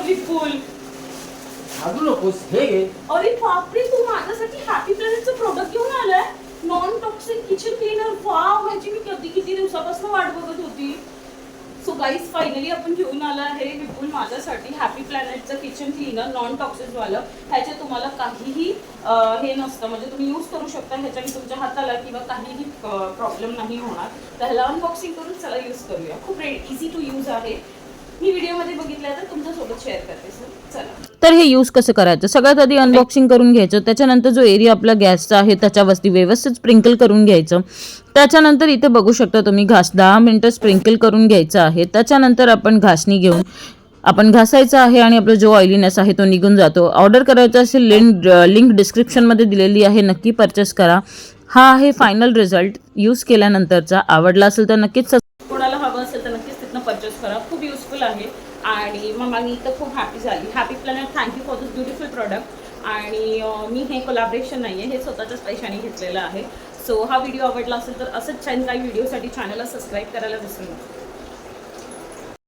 विपुल. अजून नकोस हे घे. अरे बापरे, तू माझ्यासाठी हॅपी प्लॅनेटचं प्रोडक्ट घेऊन आलाय. Non toxic kitchen cleaner. Wow, ह्याची मी किती दिवसापासून वाट बघत होती. सो गाईज, फायनली आपण घेऊन आला आहे विपुल माझ्यासाठी हॅपी प्लॅनेटचं किचन क्लीनर नॉन टॉक्सिक वालं. ह्याचे तुम्हाला काहीही हे नसतं, म्हणजे तुम्ही यूज करू शकता ह्याच्याने तुमच्या हाताला किंवा काहीही प्रॉब्लेम नाही होणार. तर ह्याला अनबॉक्सिंग करून चला यूज करूया. खूप इझी टू यूज आहे. मी व्हिडिओमध्ये बघितलं तर तुमच्यासोबत शेअर करते. सर चला. तर हे यूज कसं करायचं, सगळ्यात आधी अनबॉक्सिंग करून घ्यायचं. त्याच्यानंतर जो एरिया आपला गॅसचा आहे त्याच्यावरती व्यवस्थित स्प्रिंकल करून घ्यायचं. त्याच्यानंतर इथे बघू शकता तुम्ही घास 10 मिनिटं स्प्रिंकल करून घ्यायचं आहे. त्याच्यानंतर आपण घासणी घेऊन आपण घासायचं आहे आणि आपला जो ऑइलीनेस आहे तो निघून जातो. ऑर्डर करायचं असेल लिंक डिस्क्रिप्शनमध्ये दिलेली आहे, नक्की परचेस करा. हा आहे फायनल रिझल्ट यूज केल्यानंतरचा. आवडला असेल तर नक्कीच कोणाला हवं असेल तर नक्कीच तिथनं परचेस करा. खूप युजफुल आहे आणि मग मी तर खूप हॅपी झाली. Happy planet, thank you for this beautiful product. आणि मी हे कोलॅबरेशन नाही आहे, हे स्वतःच्याच पैशाने घेतलेलं आहे. सो हा व्हिडिओ आवडला असेल तर असंच छान काही व्हिडिओसाठी चॅनलला सबस्क्राईब करायला विसरू नका.